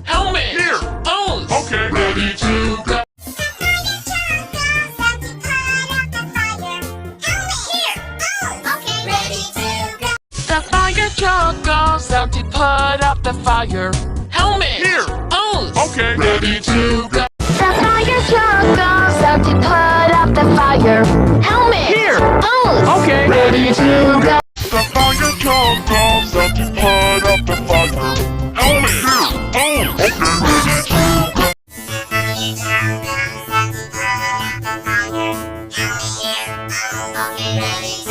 Helmet! Here! Hose! Okay, ready to go. The fire truck goes out to put out the fire. Helmet! Here! Hose! Okay, ready to go. The fire truck goes out to put out the fire. Helmet! Here! Hose! Okay, ready to go. The fire truck goes out to put out the fire. Helmet! Here! Okay, ready to go. Okay, ready